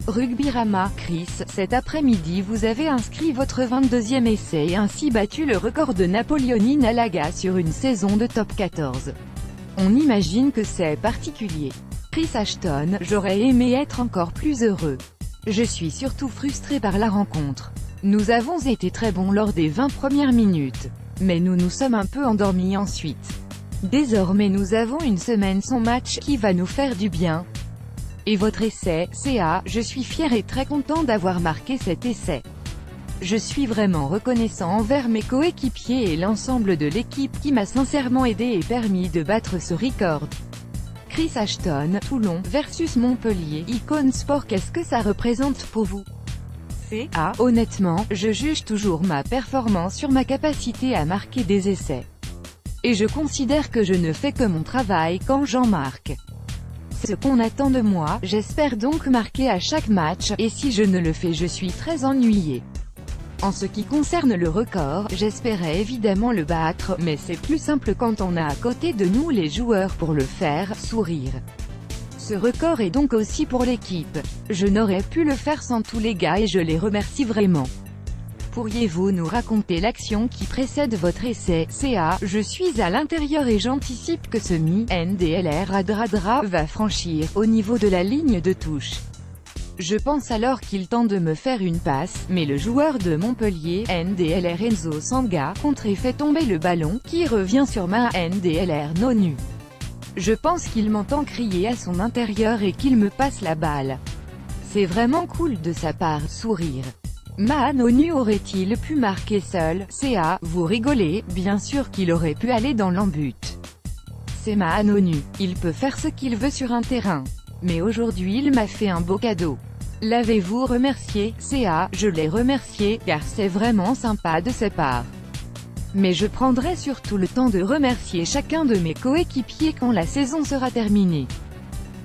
Rugbyrama, Chris, cet après-midi vous avez inscrit votre 22e essai et ainsi battu le record de Napoleoni Nalaga sur une saison de top 14. On imagine que c'est particulier. Chris Ashton, j'aurais aimé être encore plus heureux. Je suis surtout frustré par la rencontre. Nous avons été très bons lors des 20 premières minutes. Mais nous nous sommes un peu endormis ensuite. Désormais nous avons une semaine sans match qui va nous faire du bien. Et votre essai, CA, je suis fier et très content d'avoir marqué cet essai. Je suis vraiment reconnaissant envers mes coéquipiers et l'ensemble de l'équipe qui m'a sincèrement aidé et permis de battre ce record. Chris Ashton, Toulon versus Montpellier, Icône Sport, qu'est-ce que ça représente pour vous? CA, honnêtement, je juge toujours ma performance sur ma capacité à marquer des essais. Et je considère que je ne fais que mon travail quand j'en marque. Ce qu'on attend de moi, j'espère donc marquer à chaque match, et si je ne le fais je suis très ennuyé. En ce qui concerne le record, j'espérais évidemment le battre, mais c'est plus simple quand on a à côté de nous les joueurs pour le faire sourire. Ce record est donc aussi pour l'équipe. Je n'aurais pu le faire sans tous les gars et je les remercie vraiment. Pourriez-vous nous raconter l'action qui précède votre essai? CA, je suis à l'intérieur et j'anticipe que ce NDLR Adradra va franchir, au niveau de la ligne de touche. Je pense alors qu'il tente de me faire une passe, mais le joueur de Montpellier, NDLR Enzo Sanga, contre et fait tomber le ballon, qui revient sur ma NDLR non nu. Je pense qu'il m'entend crier à son intérieur et qu'il me passe la balle. C'est vraiment cool de sa part, sourire. Mahanonu aurait-il pu marquer seul? CA, vous rigolez, bien sûr qu'il aurait pu aller dans l'embut. C'est Mahanonu, il peut faire ce qu'il veut sur un terrain. Mais aujourd'hui il m'a fait un beau cadeau. L'avez-vous remercié? CA, je l'ai remercié, car c'est vraiment sympa de sa part. Mais je prendrai surtout le temps de remercier chacun de mes coéquipiers quand la saison sera terminée.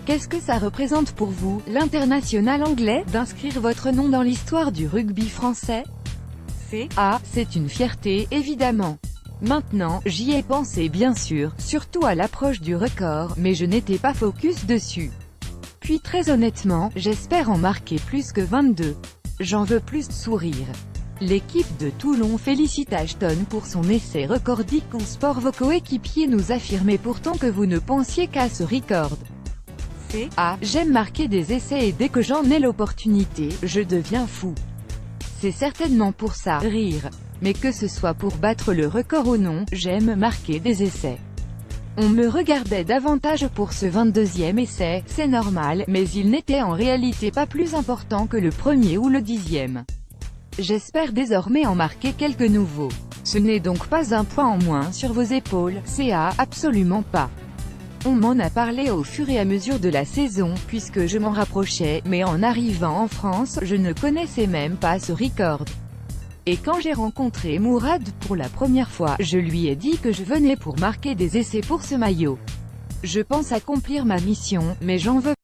Qu'est-ce que ça représente pour vous, l'international anglais, d'inscrire votre nom dans l'histoire du rugby français? CA, c'est une fierté, évidemment. Maintenant, j'y ai pensé bien sûr, surtout à l'approche du record, mais je n'étais pas focus dessus. Puis très honnêtement, j'espère en marquer plus que 22. J'en veux plus, sourire. L'équipe de Toulon félicite Ashton pour son essai recordique en sport. Vos coéquipiers nous affirmaient pourtant que vous ne pensiez qu'à ce record. CA, j'aime marquer des essais et dès que j'en ai l'opportunité, je deviens fou. C'est certainement pour ça, rire. Mais que ce soit pour battre le record ou non, j'aime marquer des essais. On me regardait davantage pour ce 22e essai, c'est normal, mais il n'était en réalité pas plus important que le premier ou le 10e. J'espère désormais en marquer quelques nouveaux. Ce n'est donc pas un poids en moins sur vos épaules, CA, absolument pas. On m'en a parlé au fur et à mesure de la saison, puisque je m'en rapprochais, mais en arrivant en France, je ne connaissais même pas ce record. Et quand j'ai rencontré Mourad pour la première fois, je lui ai dit que je venais pour marquer des essais pour ce maillot. Je pense accomplir ma mission, mais j'en veux